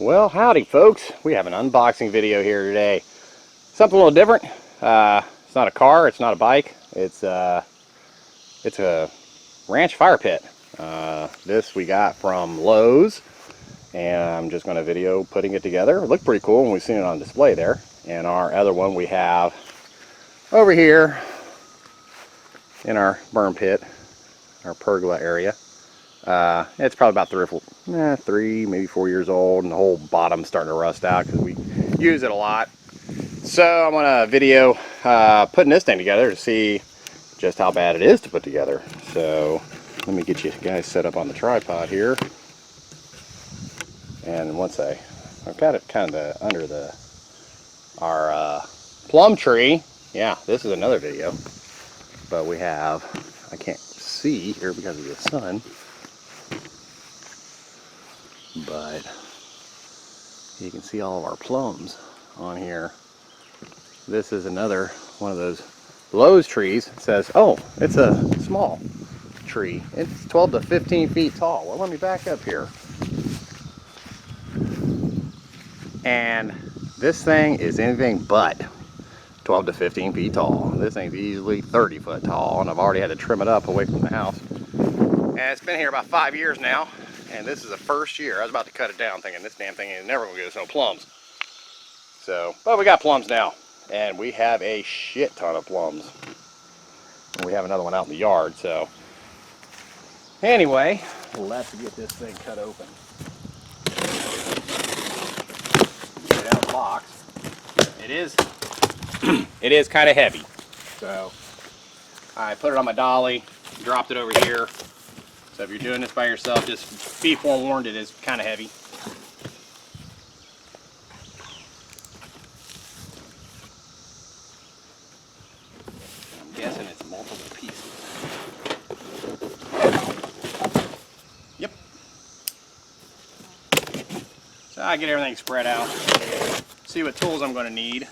Well, howdy folks. We have an unboxing video here today. Something a little different. It's not a car, it's not a bike. It's a ranch fire pit. This we got from Lowe's, and I'm just going to video putting it together. It looked pretty cool when we seen it on display there. And our other one we have over here in our burn pit, our pergola area. It's probably about three, maybe 4 years old, and the whole bottom's starting to rust out because we use it a lot. So I'm gonna video putting this thing together to see just how bad it is to put together. So let me get you guys set up on the tripod here. And once I've got it kind of under our plum tree. Yeah, this is another video, but we have, I can't see here because of the sun, but you can see all of our plums on here. This is another one of those Lowe's trees. It says, oh, it's a small tree. It's 12 to 15 feet tall. Well, let me back up here. And this thing is anything but 12 to 15 feet tall. This thing's easily 30 foot tall, and I've already had to trim it up away from the house. And it's been here about 5 years now, and this is the first year. I was about to cut it down thinking this damn thing ain't never gonna get us no plums. So, but we got plums now, and we have a shit ton of plums. And we have another one out in the yard, so. Anyway, let's get this thing cut open. Get it out of the box. It is kind of heavy. So, I put it on my dolly, dropped it over here. So if you're doing this by yourself, just be forewarned, it is kind of heavy. I'm guessing it's multiple pieces. Yep. So I get everything spread out. See what tools I'm going to need.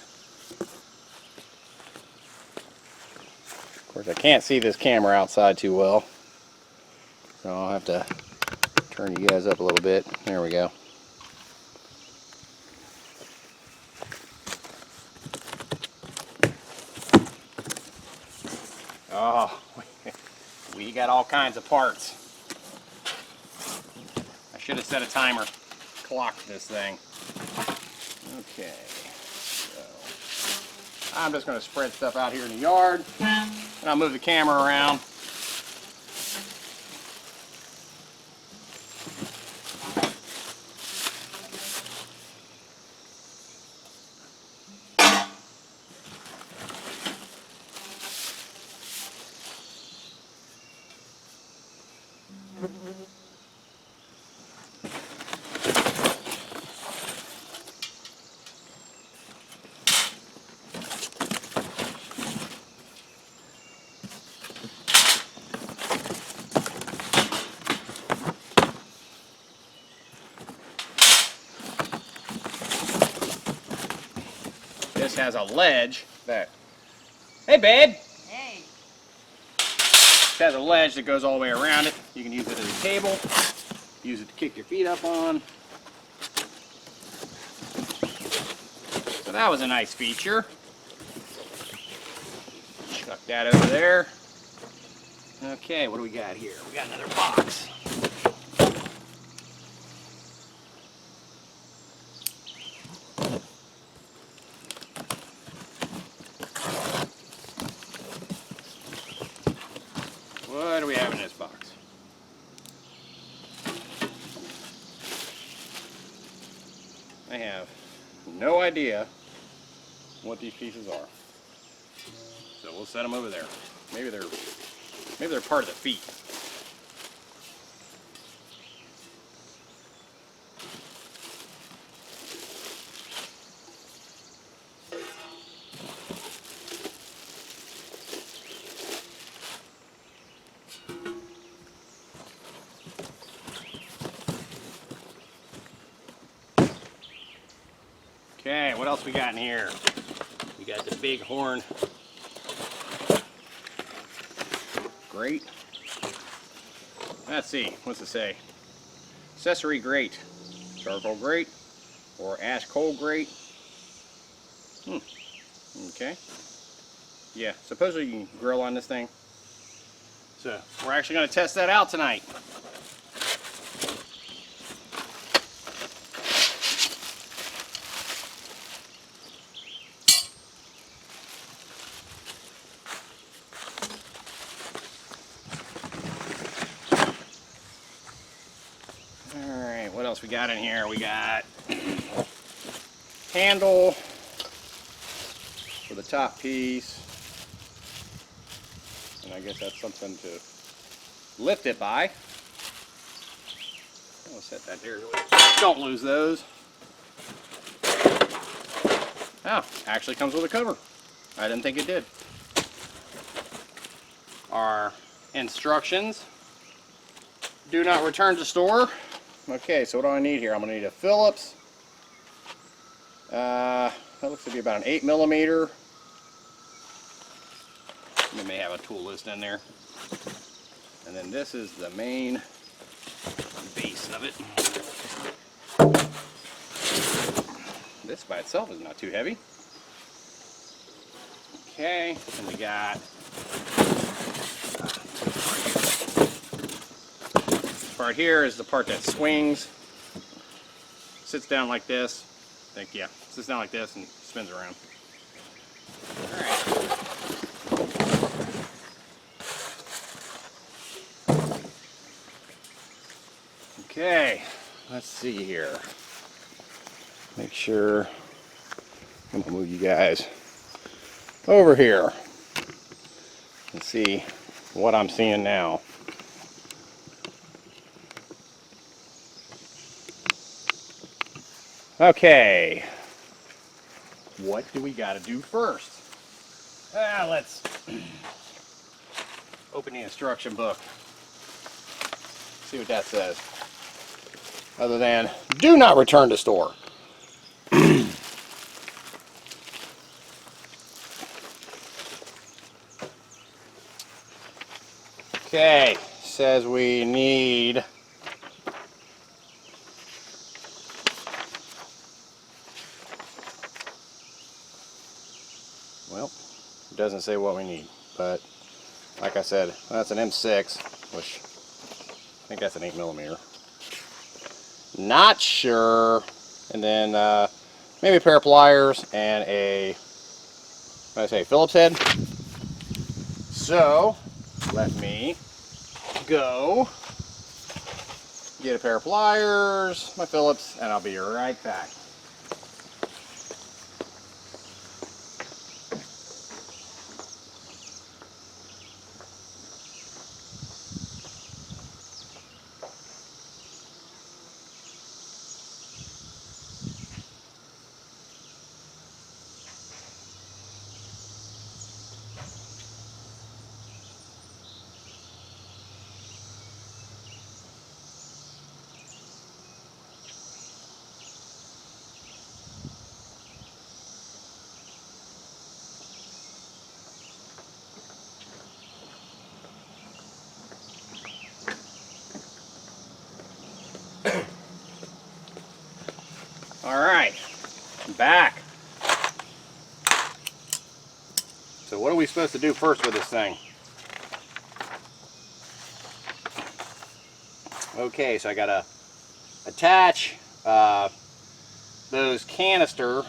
Of course, I can't see this camera outside too well, so I'll have to turn you guys up a little bit. There we go. Oh, we got all kinds of parts. I should have set a timer, clocked this thing. Okay, so I'm just going to spread stuff out here in the yard, and I'll move the camera around. This has a ledge that, hey babe! Hey! This has a ledge that goes all the way around it. You can use it as a table, use it to kick your feet up on. So that was a nice feature. Chuck that over there. Okay, what do we got here? We got another box. What do we have in this box? I have no idea what these pieces are. So we'll set them over there. Maybe they're part of the feet. Okay, what else we got in here? We got the Bighorn Grate. Let's see, what's it say? Accessory grate. Charcoal grate. or ash coal grate. Okay. Yeah, supposedly you can grill on this thing. So we're actually going to test that out tonight. Alright, what else we got in here? We got handle for the top piece. And I guess that's something to lift it by. I'll set that there. Don't lose those. Oh, actually comes with a cover. I didn't think it did. Our instructions. Do not return to store. Okay, so what do I need here? I'm going to need a Phillips. That looks to be about an 8mm. We may have a tool list in there. And then this is the main base of it. This by itself is not too heavy. Okay, and we got this part here is the part that swings. Sits down like this. I think, yeah, sits down like this and spins around. Alright. Okay, let's see here. Make sure, I'm gonna move you guys over here and see what I'm seeing now. Okay, what do we got to do first? Let's open the instruction book. See what that says. Other than, do not return to store. Okay, says we need it doesn't say what we need, but like I said, that's an M6, which I think that's an 8mm. Not sure. And then maybe a pair of pliers and a, what did I say, Phillips head. So let me go get a pair of pliers, my Phillips, and I'll be right back. Alright, I'm back. So what are we supposed to do first with this thing? Okay, so I gotta attach those canister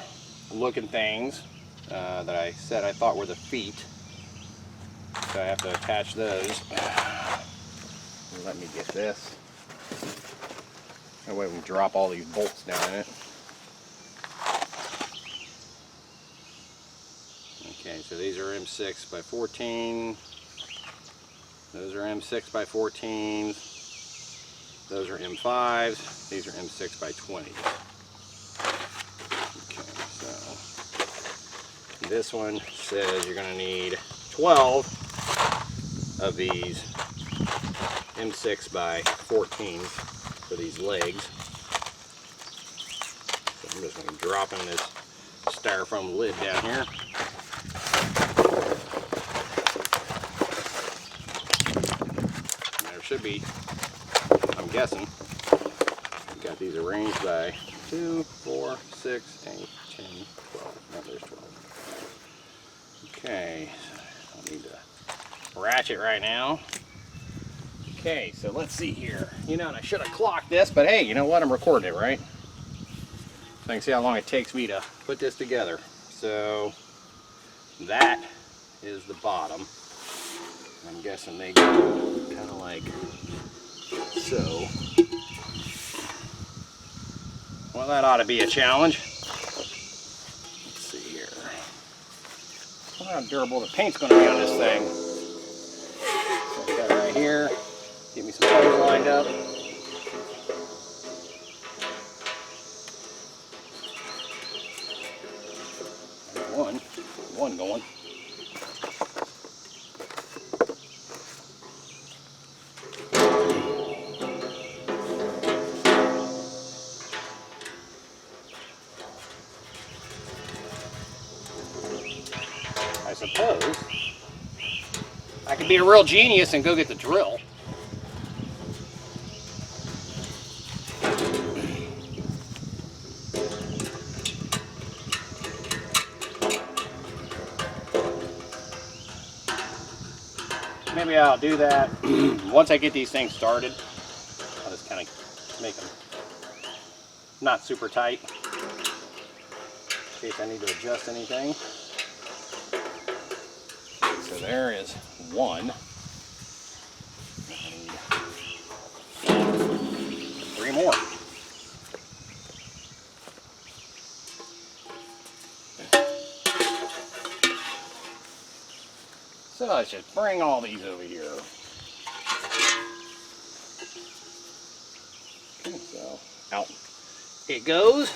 looking things that I said I thought were the feet. So I have to attach those. Let me get this. That way we can drop all these bolts down in it. Okay, so these are M6 by 14. Those are M6 by 14s. Those are M5s. These are M6 by 20s. Okay, so this one says you're going to need 12 of these M6 by 14s for these legs. So I'm just going to drop in this styrofoam lid down here. There should be, I'm guessing, we've got got these arranged by 2, 4, 6, 8, 10, 12. No, there's 12. Okay, so I need to ratchet right now. Okay, so let's see here. You know, and I should have clocked this, but hey, you know what? I'm recording it, right? So I can see how long it takes me to put this together. So that is the bottom. I'm guessing they go kind of like so. Well, that ought to be a challenge. Let's see here. I wonder how durable the paint's going to be on this thing. So I got it right here. Get me some colors lined up. One going. I suppose I could be a real genius and go get the drill. Maybe I'll do that once I get these things started. I'll just kind of make them not super tight in case I need to adjust anything. So there is one. I need 3 more. So let's just bring all these over here. Okay, so out it goes.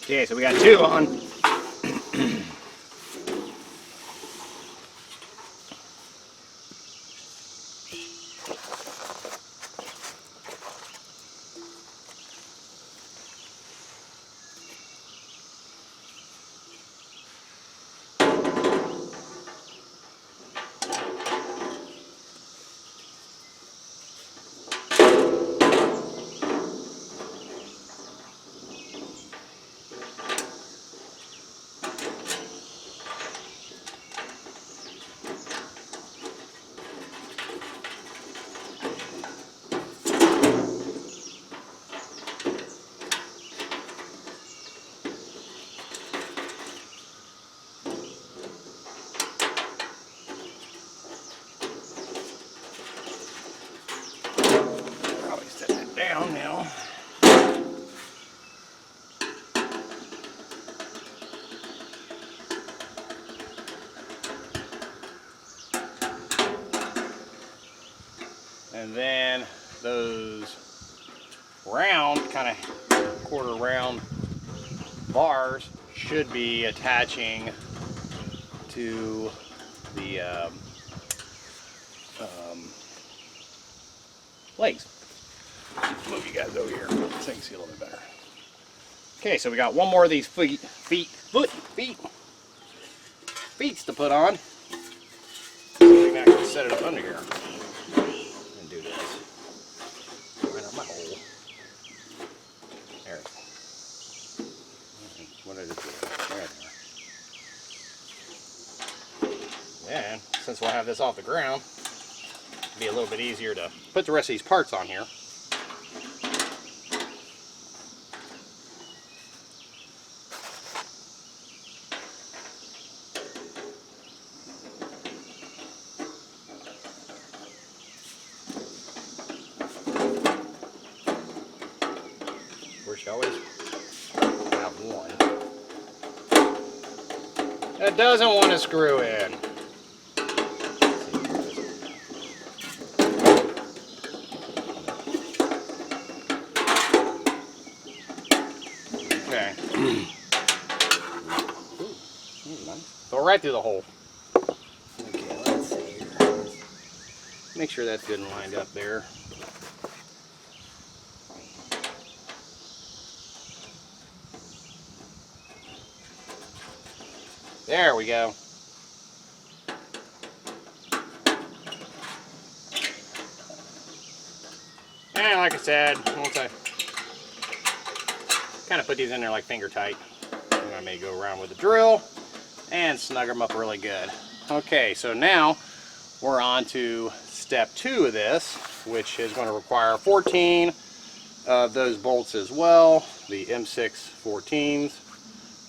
Okay, so we got 2 on. Down now. And then those round, kind of quarter round bars should be attaching to the legs. Move you guys over here so you can see a little bit better. Okay, so we got 1 more of these feets to put on. So we can actually set it up under here and do this. Right on my hole. There. What did it do? There. And since we'll have this off the ground, it'll be a little bit easier to put the rest of these parts on here. always have one that doesn't want to screw in. Okay. Go right through the hole. Okay, let's see here. Make sure that's good and lined up there. There we go. And like I said, once I kind of put these in there like finger tight, I may go around with the drill and snug them up really good. Okay, so now we're on to step 2 of this, which is going to require 14 of those bolts as well, the M6 14s,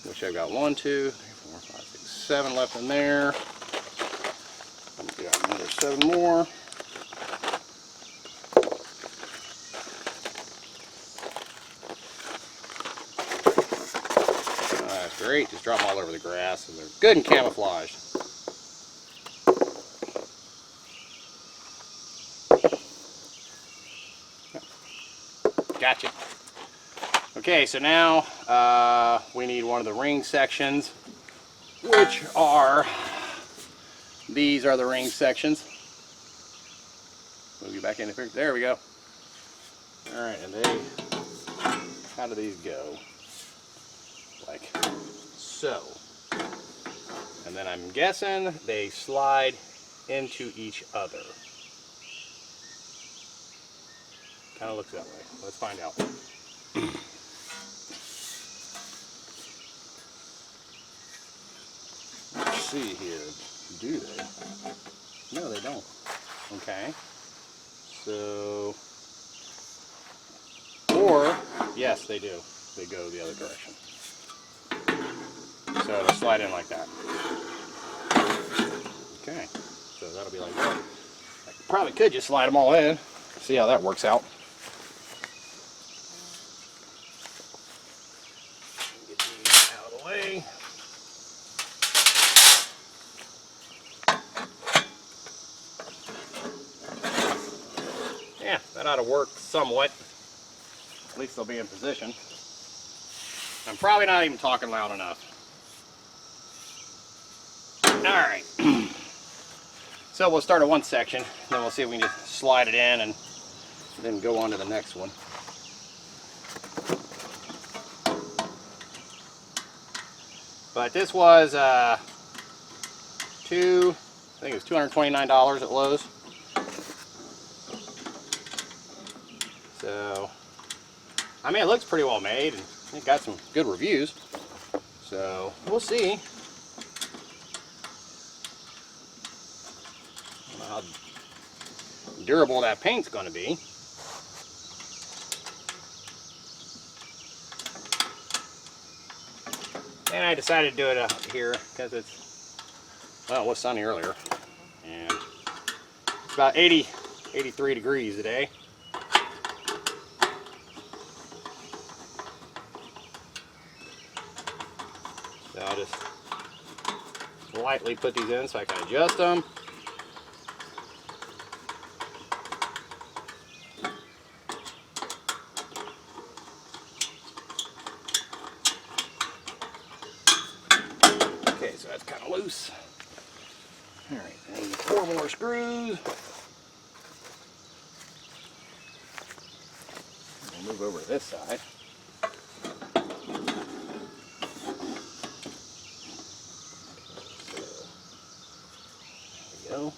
which I've got 1, 2, 3, 4, 5, 6, 7 left in there. I've got another 7 more. That's great, just drop them all over the grass and they're good and camouflaged. Gotcha. Okay, so now we need one of the ring sections, which are, these are the ring sections. Move you back in the picture. There we go. Alright, and they, how do these go? Like so. And then I'm guessing they slide into each other. Kind of looks that way. Let's find out. Let's see here. Do they? No, they don't. Okay. So, or, yes, they do. They go the other direction. So it'll slide in like that. Okay. So that'll be like that. I probably could just slide them all in. See how that works out. Get these out of the way. Yeah, that ought to work somewhat. At least they'll be in position. I'm probably not even talking loud enough. Alright. So we'll start at one section, then we'll see if we can just slide it in and then go on to the next one. But this was I think it was $229 at Lowe's. So, I mean, it looks pretty well made and it got some good reviews. So, we'll see. I don't know how durable that paint's going to be. And I decided to do it here because it's, well, it was sunny earlier. And it's about 83 degrees today. So I'll just lightly put these in so I can adjust them. Okay, so that's kind of loose. All right, I need 4 more screws. We'll move over to this side. There we go.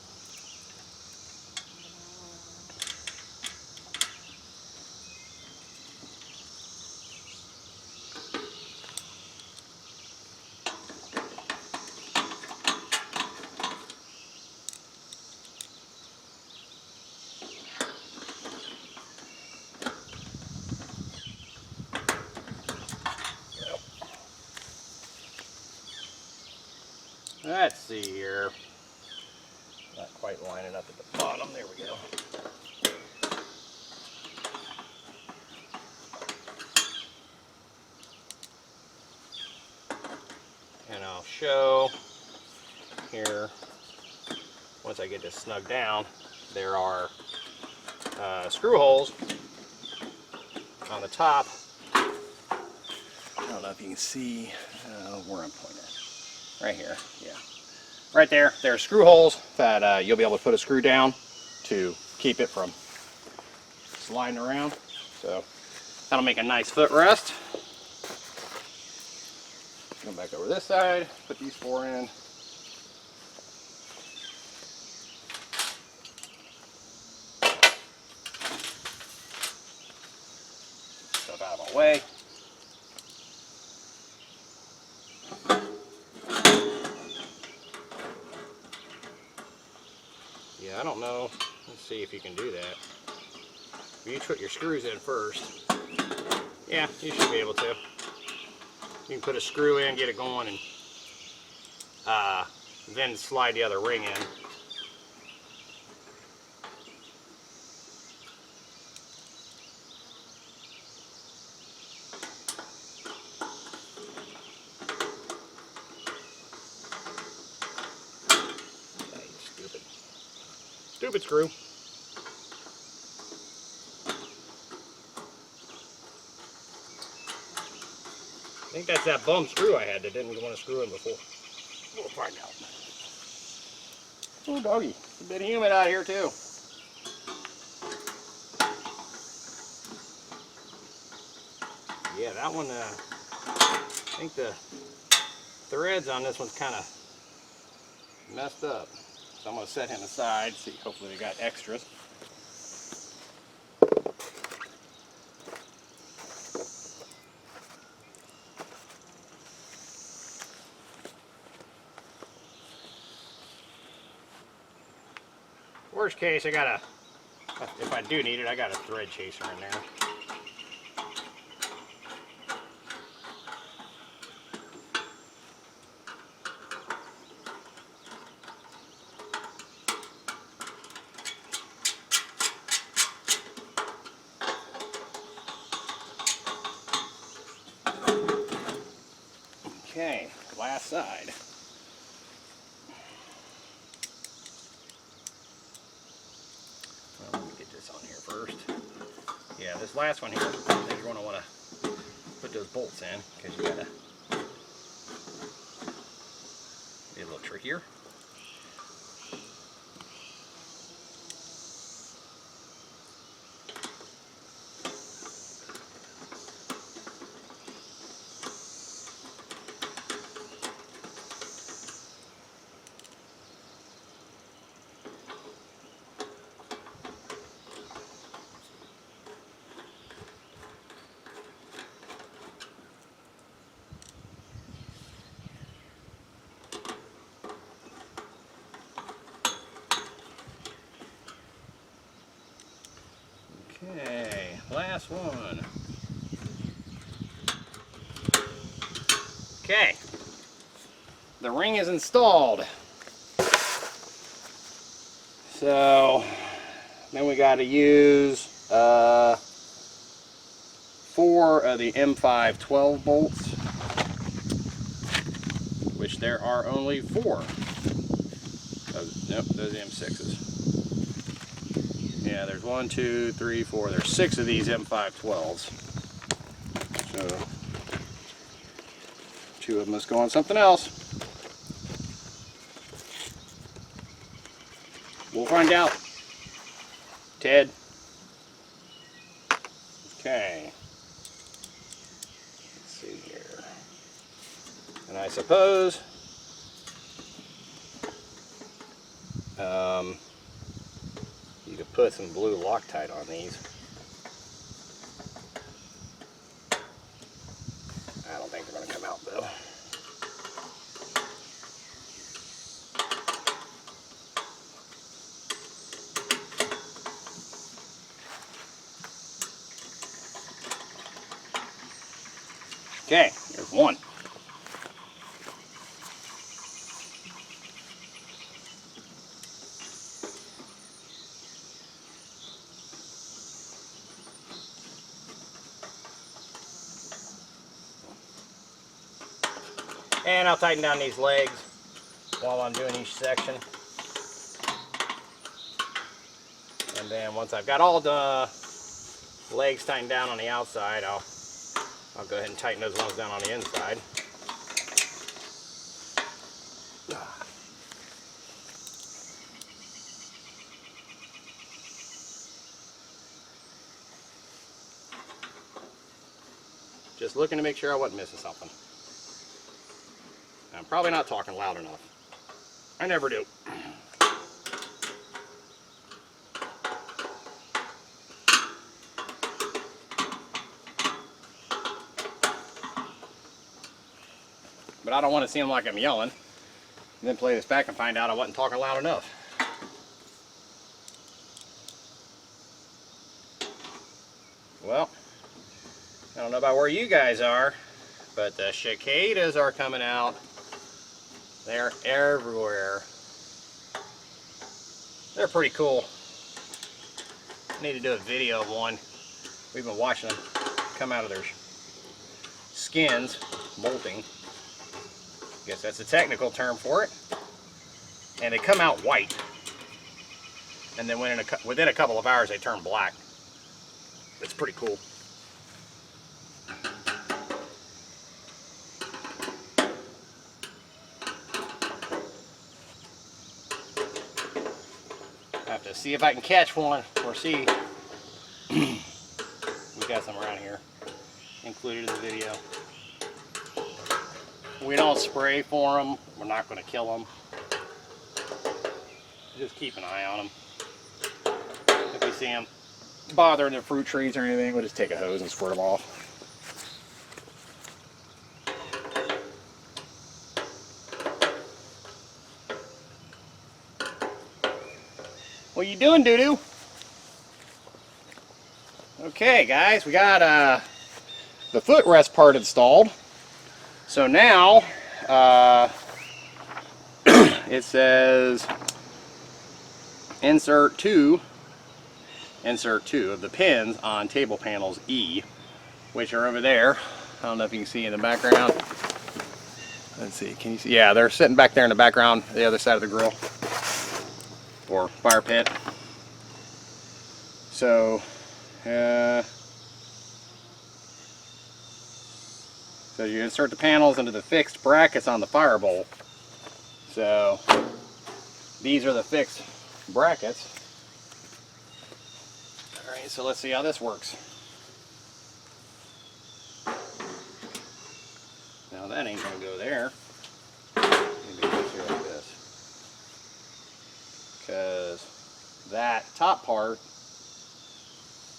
Let's see here. Not quite lining up at the bottom. There we go. show here, once I get this snug down, there are screw holes on the top. I don't know if you can see where I'm pointing. Right here, yeah. Right there, there are screw holes that you'll be able to put a screw down to keep it from sliding around. So that'll make a nice footrest. Go back over this side, put these 4 in. Stuff out of my way. Yeah, I don't know. Let's see if you can do that. You put your screws in first. Yeah, you should be able to. You can put a screw in, get it going, and then slide the other ring in. Hey, stupid screw. I think that's that bum screw I had that didn't want to screw in before. We'll find out. Oh, doggy. It's a bit humid out here, too. Yeah, that one, I think the threads on this one's kind of messed up. So I'm going to set him aside, see, hopefully they got extras. Worst case, if I do need it, I got a thread chaser in there. Okay, last side. Well, let me get this on here first. Yeah, this last one here, you're going to want to put those bolts in because you got to be a little trickier. Okay, last one. Okay, the ring is installed. So then we got to use 4 of the M5 12 bolts, which there are only 4. Nope, those are M6s. Yeah, there's 1, 2, 3, 4. There's 6 of these M5 12s. So 2 of them must go on something else. We'll find out. Ted. Okay. Let's see here. And I suppose you could put some blue Loctite on these. I don't think they're going to come out though. Okay, here's one. And I'll tighten down these legs while I'm doing each section. And then once I've got all the legs tightened down on the outside, I'll go ahead and tighten those ones down on the inside. Just looking to make sure I wasn't missing something. I'm probably not talking loud enough. I never do. But I don't want to seem like I'm yelling, and then play this back and find out I wasn't talking loud enough. Well, I don't know about where you guys are, but the cicadas are coming out. They're everywhere. They're pretty cool. I need to do a video of one. We've been watching them come out of their skins, molting. I guess that's a technical term for it. And they come out white. And then within a couple of hours they turn black. It's pretty cool. I have to see if I can catch one or see. We got some around here included in the video. We don't spray for them. We're not going to kill them. Just keep an eye on them. If we see them bothering the fruit trees or anything, we'll just take a hose and squirt them off. What you doing, doo-doo? Okay, guys, we got the footrest part installed. So now, it says insert two of the pins on table panels E, which are over there. I don't know if you can see in the background. Let's see, can you see? Yeah, they're sitting back there in the background, the other side of the grill or fire pit. So, so you insert the panels into the fixed brackets on the fire bowl. So these are the fixed brackets. Alright, so let's see how this works. Now that ain't going to go there. Maybe it goes here like this. Because that top part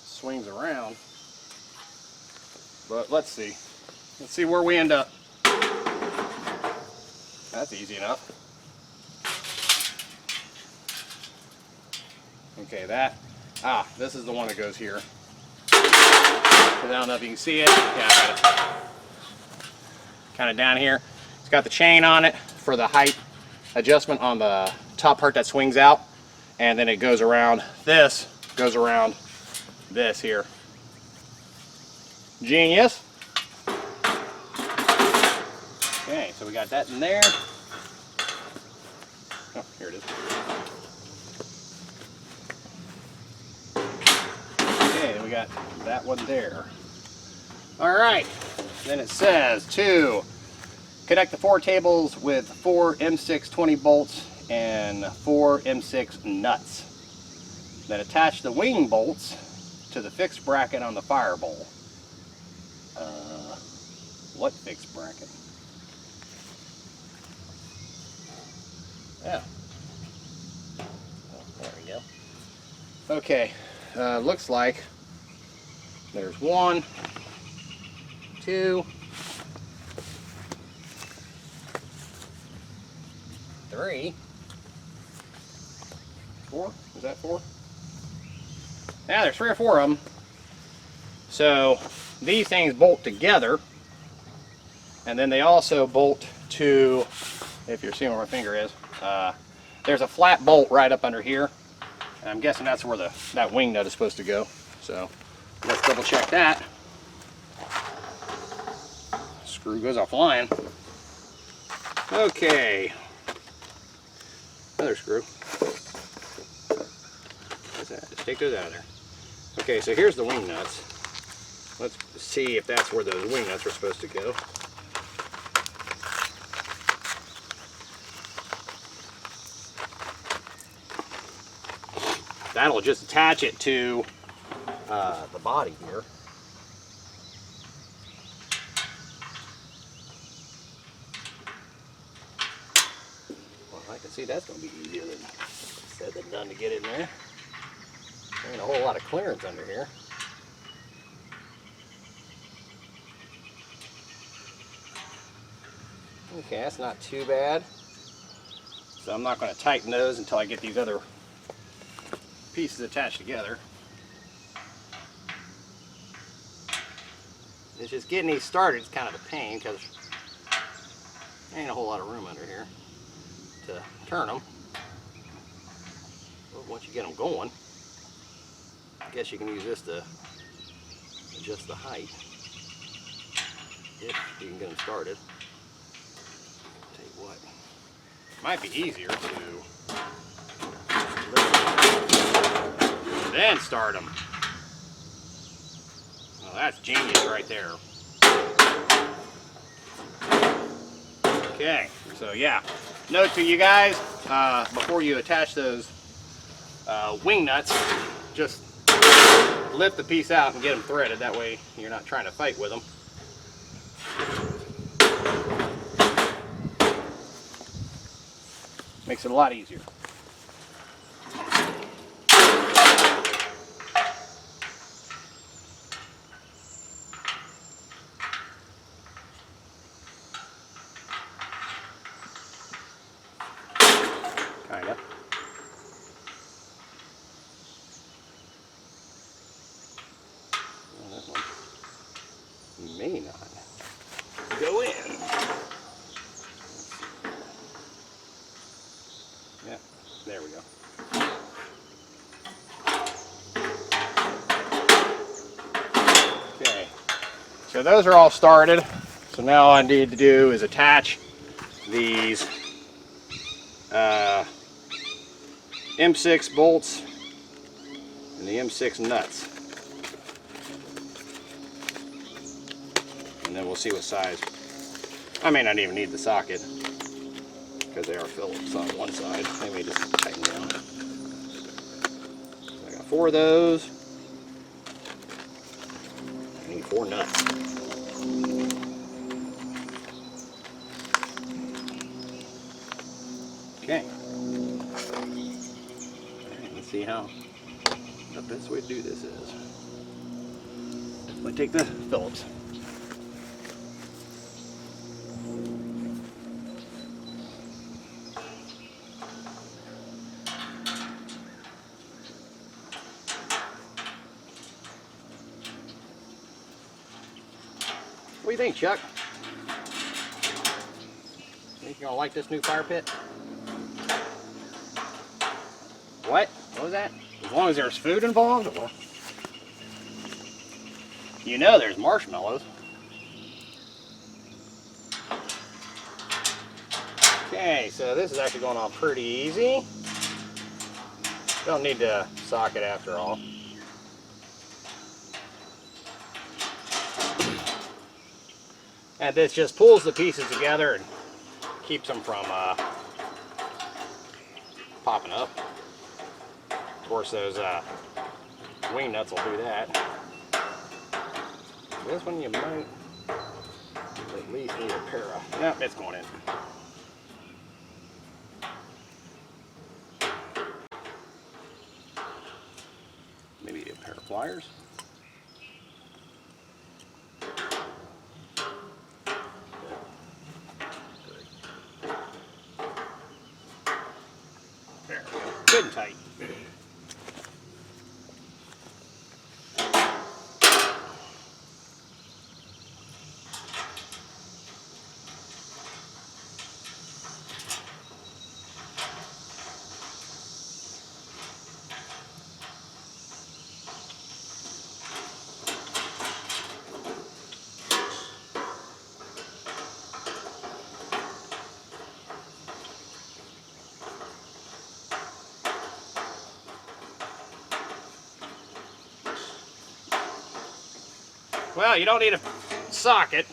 swings around. But let's see. Let's see where we end up. That's easy enough. Okay, this is the one that goes here. I don't know if you can see it. Yeah, I got it. Kind of down here. It's got the chain on it for the height adjustment on the top part that swings out. And then it goes around this, goes around this here. Genius. Okay, so we got that in there. Oh, here it is. Okay, we got that one there. Alright, then it says to connect the 4 tables with 4 M6 20 bolts and 4 M6 nuts. Then attach the wing bolts to the fixed bracket on the fire bowl. What fixed bracket? Yeah. Oh, there we go. Okay, looks like there's 1, 2, 3, 4. Is that 4? Yeah, there's 3 or 4 of them. So these things bolt together, and then they also bolt to, if you're seeing where my finger is, there's a flat bolt right up under here, and I'm guessing that's where that wing nut is supposed to go. So let's double check that. Screw goes off line. Okay, another screw. What's that? Just take those out of there. Okay, so here's the wing nuts. Let's see if that's where those wing nuts are supposed to go. That'll just attach it to the body here. Well, I can see that's going to be easier than said than done to get in there. There ain't a whole lot of clearance under here. Okay, that's not too bad. So I'm not going to tighten those until I get these other pieces attached together. It's just getting these started is kind of a pain because there ain't a whole lot of room under here to turn them. But once you get them going, I guess you can use this to adjust the height if you can get them started. Tell you what, might be easier to then start them. Well, that's genius right there. Okay, so yeah, note to you guys, before you attach those wing nuts, just lift the piece out and get them threaded. That way you're not trying to fight with them. Makes it a lot easier. Kinda. Well, that one may not go in. Yeah, there we go. Okay, so those are all started. So now all I need to do is attach these M6 bolts and the M6 nuts. And then we'll see what size. I may not even need the socket because they are Phillips on one side. They may just tighten down. So I got 4 of those. I need 4 nuts. Okay. Alright, let's see how the best way to do this is. Definitely take the Phillips. What do you think, Chuck? Think you're gonna like this new fire pit? What? What was that? As long as there's food involved? Or... You know there's marshmallows. Okay, so this is actually going on pretty easy. Don't need to socket after all. And this just pulls the pieces together and keeps them from popping up. Of course, those wing nuts will do that. This one you might at least need a pair of. Nope, it's going in. Maybe a pair of pliers. There we go. Good and tight. Well, you don't need a socket,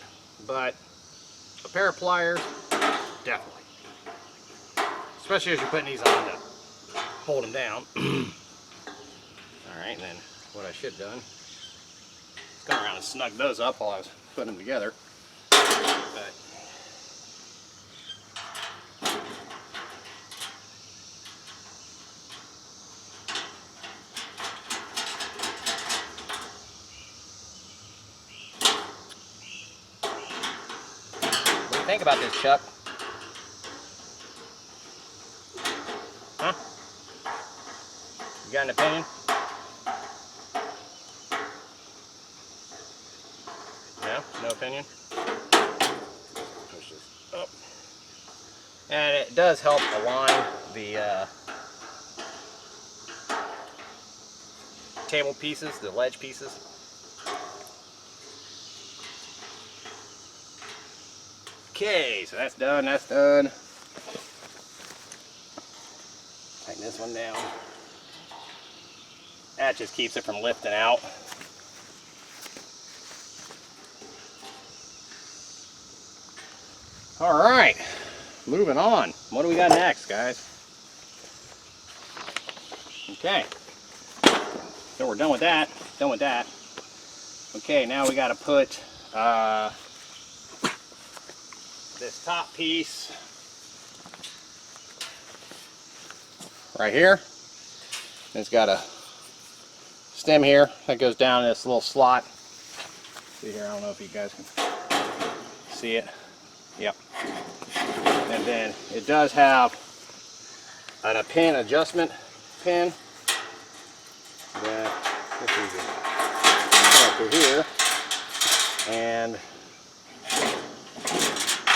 but a pair of pliers, definitely. Especially as you're putting these on to hold them down. Alright, and then what I should have done is come around and snug those up while I was putting them together. But what do you think about this, Chuck? Huh? You got an opinion? No? No opinion? Push this up. And it does help align the table pieces, the ledge pieces. Okay, so that's done, that's done. Tighten this one down. That just keeps it from lifting out. All right, moving on. What do we got next, guys? Okay, so we're done with that. Done with that. Okay, now we got to put this top piece right here. It's got a stem here that goes down in this little slot. See here, I don't know if you guys can see it. Yep. And then it does have a pin adjustment pin that this is connected here. And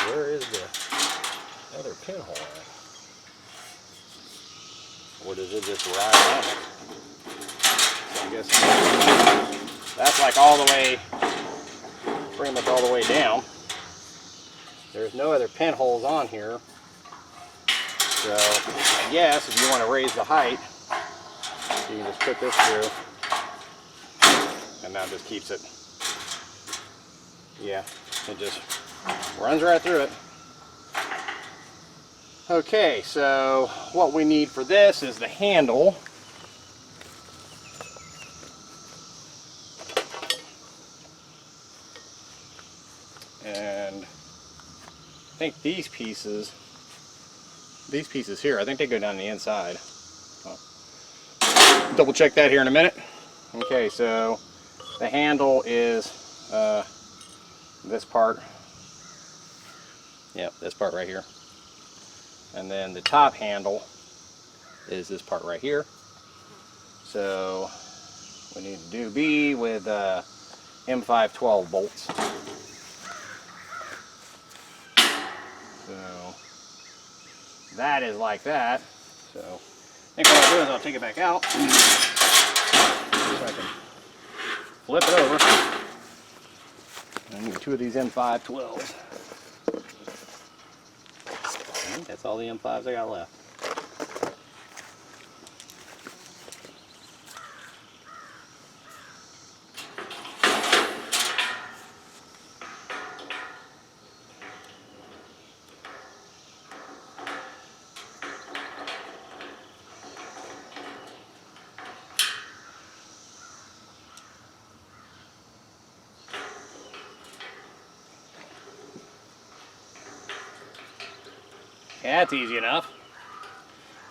where is the other pinhole at? Or does it just ride on it? So I guess that's like all the way, pretty much all the way down. There's no other pinholes on here. So I guess if you want to raise the height, you can just put this through. And that just keeps it, yeah, it just runs right through it. Okay, so what we need for this is the handle. And I think these pieces here, I think they go down the inside. I'll double check that here in a minute. Okay, so the handle is this part. Yep, this part right here. And then the top handle is this part right here. So we need to do B with M512 bolts. So that is like that. So I think what I'll do is I'll take it back out so I can flip it over. I need 2 of these M512s. I think that's all the M5s I got left. Yeah, that's easy enough.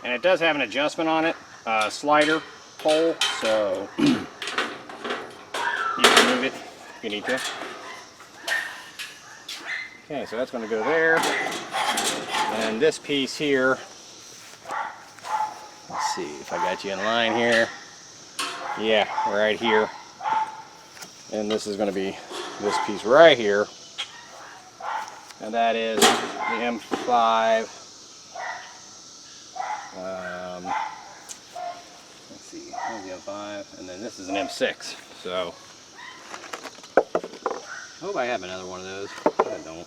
And it does have an adjustment on it, slider pole, so you can move it if you need to. Okay, so that's going to go there. And this piece here, let's see if I got you in line here. Yeah, right here. And this is going to be this piece right here. And that is the M5. Let's see, here's the M5, and then this is an M6. So, I hope I have another one of those. I don't.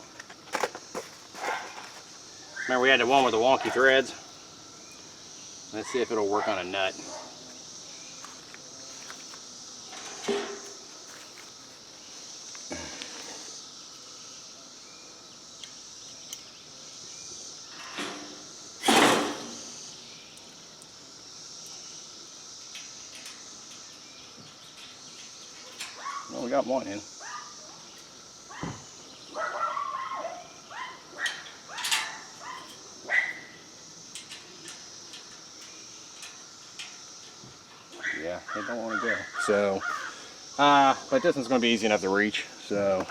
Remember, we had the one with the wonky threads. Let's see if it'll work on a nut. we got one in. Yeah, they don't want to go. So, but this one's going to be easy enough to reach. So,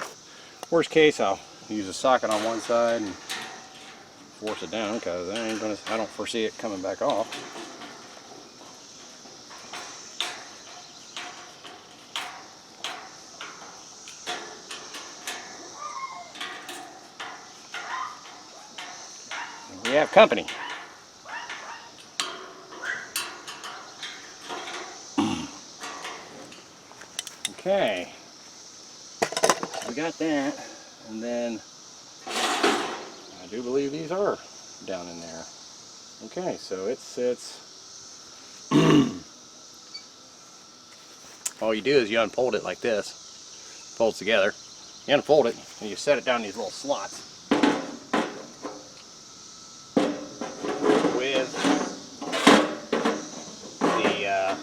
worst case, I'll use a socket on one side and force it down because I don't foresee it coming back off. We have company. Okay, we got that, and then I do believe these are down in there. Okay, so it sits. All you do is you unfold it like this, folds together. You unfold it and you set it down in these little slots with the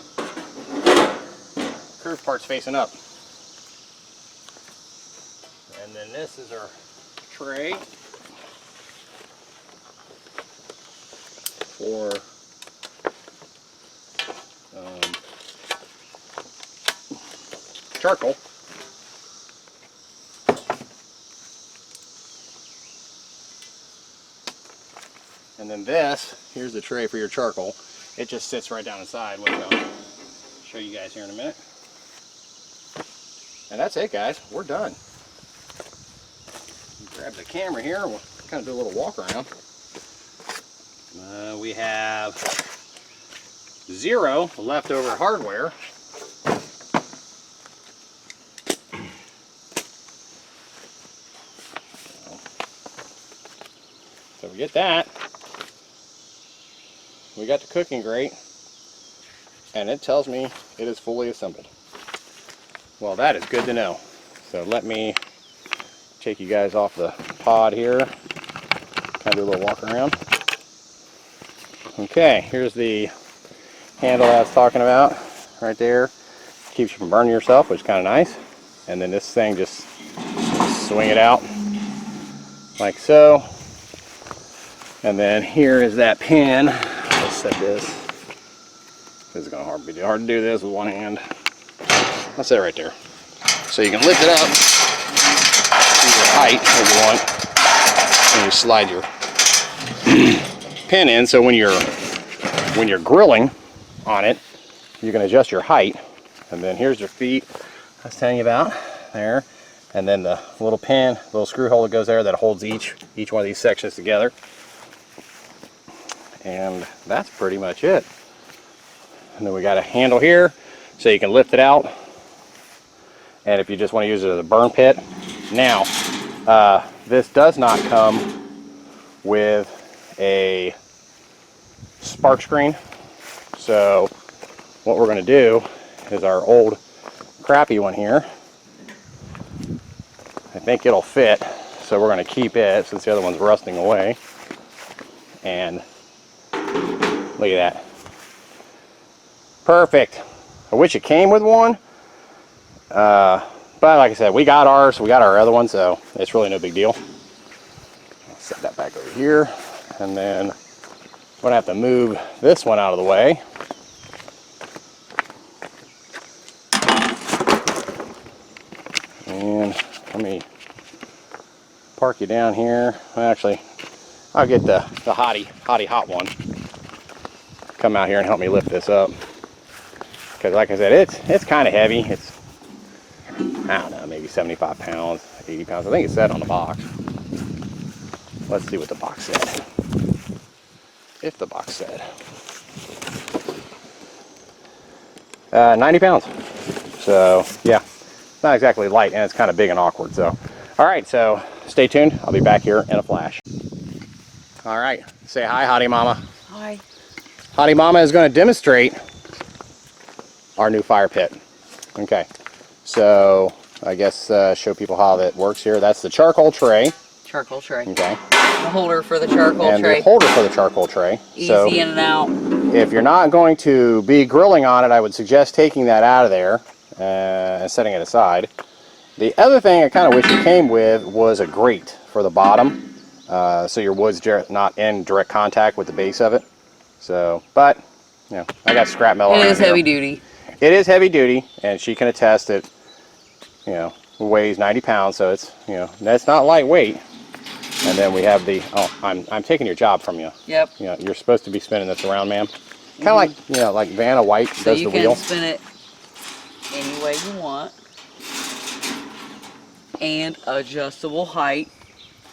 curved parts facing up. And then this is our tray for charcoal. And then this, here's the tray for your charcoal. It just sits right down inside, which I'll show you guys here in a minute. And that's it, guys. We're done. Grab the camera here. We'll kind of do a little walk around. We have 0 leftover hardware. So we get that. We got the cooking grate, and it tells me it is fully assembled. Well, that is good to know. So let me take you guys off the pod here. Kind of do a little walk around. Okay, here's the handle I was talking about right there. Keeps you from burning yourself, which is kind of nice. And then this thing just swing it out like so. And then here is that pin. Let's set this. This is going to be hard to do this with one hand. I'll set it right there. So you can lift it up to your height if you want, and you slide your pin in. So when you're grilling on it, you can adjust your height. And then here's your feet I was telling you about there. And then the little pin, little screw hole that goes there that holds each one of these sections together. And that's pretty much it. And then we got a handle here so you can lift it out. And if you just want to use it as a burn pit. Now, this does not come with a spark screen. So what we're going to do is our old crappy one here. I think it'll fit. So we're going to keep it since the other one's rusting away. And look at that. Perfect. I wish it came with one. But like I said, we got ours. We got our other one, so it's really no big deal. I'll set that back over here. And then I'm going to have to move this one out of the way. And let me park you down here. Actually, I'll get the hot one. Come out here and help me lift this up. Because like I said, it's kind of heavy. It's, I don't know, maybe 75 pounds, 80 pounds. I think it said on the box. Let's see what the box said. If the box said. 90 pounds. So, yeah. It's not exactly light, and it's kind of big and awkward. So, all right, so stay tuned. I'll be back here in a flash. All right. Say hi, Hottie Mama. Hi. Hottie Mama is going to demonstrate our new fire pit. Okay. So, I guess show people how that works here. That's the charcoal tray. Charcoal tray. Okay. The holder for the charcoal and tray. the holder for the charcoal tray. Easy so, in and out. if you're not going to be grilling on it, I would suggest taking that out of there and setting it aside. The other thing I kind of wish it came with was a grate for the bottom, so your wood's not in direct contact with the base of it. So, but, you know, I got scrap metal. It is heavy duty. It is heavy duty, and she can attest it, you know, weighs 90 pounds, so it's, you know, that's not lightweight. And then we have the, oh, I'm taking your job from you. Yep. You know, you're supposed to be spinning this around, ma'am. Kind of like, you know, like Vanna White does the wheel. So you can spin it any way you want. And adjustable height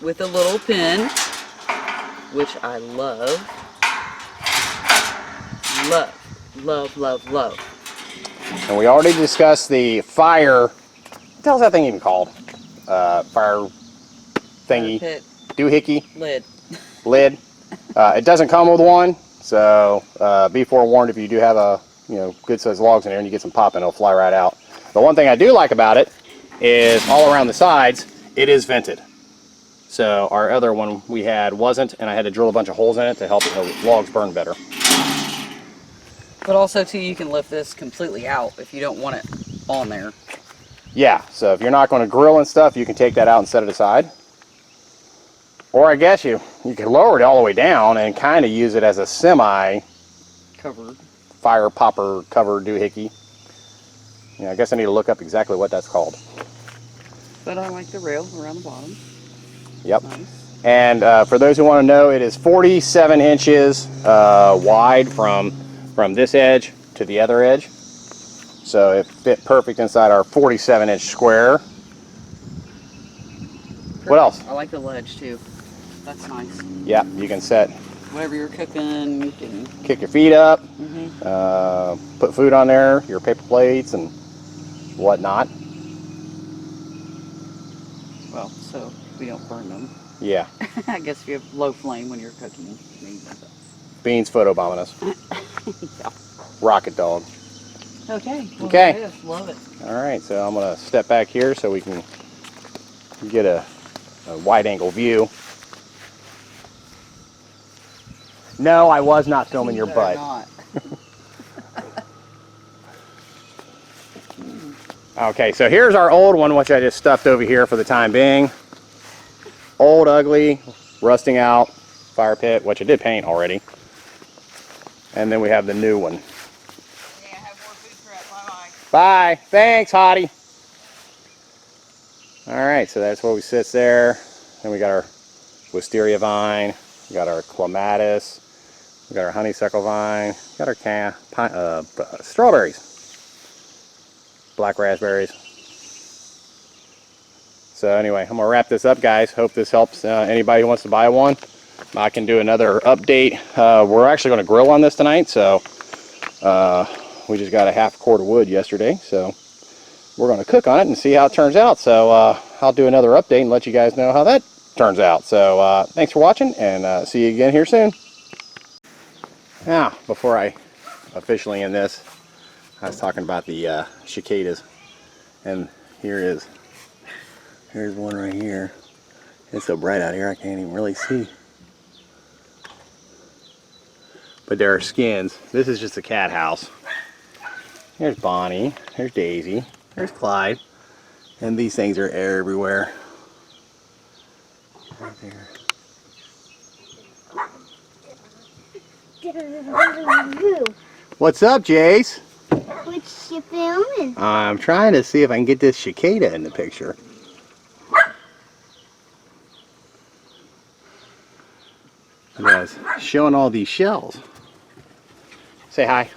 with a little pin, which I love. Love, love, love, love. And we already discussed the fire, what the hell's that thing even called? Fire thingy, Pit. doohickey, Lid. It doesn't come with one, so be forewarned if you do have a, you know, good sized logs in there and you get some popping, it'll fly right out. The one thing I do like about it is all around the sides, it is vented. So our other one we had wasn't, and I had to drill a bunch of holes in it to help the logs burn better. But also too, you can lift this completely out if you don't want it on there. Yeah, so if you're not going to grill and stuff, you can take that out and set it aside. Or I guess you can lower it all the way down and kind of use it as a semi Covered. fire popper cover doohickey. Yeah, I guess I need to look up exactly what that's called. But I like the rail around the bottom. Yep. Nice. And for those who want to know, it is 47 inches wide from this edge to the other edge. So it fit perfect inside our 47-inch square. Perfect. What else? I like the ledge too. That's nice. Yeah, you can set. Whatever you're cooking, you can Kick your feet up, put food on there, your paper plates and whatnot. Well, so we don't burn them. Yeah. I guess if you have low flame when you're cooking, maybe. Beans photobombing Yeah. Rocket dog. Okay. Well, Okay. there it is. Love it. All right, so I'm going to step back here so we can get a wide angle view. No, I was not filming your butt. Not. Okay, so here's our old one, which I just stuffed over here for the time being. Old, ugly, rusting out fire pit, which I did paint already. And then we have the new one. Yeah, have more food prep. Bye-bye. Bye. Thanks, Hottie. All right, so that's what we sits there. Then we got our wisteria vine. We got our clematis. We got our honeysuckle vine. We got our strawberries. Black raspberries. So anyway, I'm gonna wrap this up, guys. Hope this helps anybody who wants to buy one. I can do another update. We're actually going to grill on this tonight, so we just got a half quart of wood yesterday, so we're going to cook on it and see how it turns out. So I'll do another update and let you guys know how that turns out. So thanks for watching, and see you again here soon. Now, before I officially end this, I was talking about the cicadas, and here's one right here. It's so bright out here I can't even really see. But there are skins. This is just a cat house. There's Bonnie, there's Daisy, there's Clyde, and these things are everywhere. Right there. What's up, Jace? What's you filming? I'm trying to see if I can get this cicada in the picture. Yes, showing all these shells. Say hi.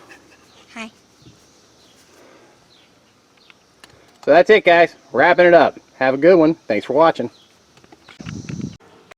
Hi. So that's it, guys. Wrapping it up. Have a good one. Thanks for watching.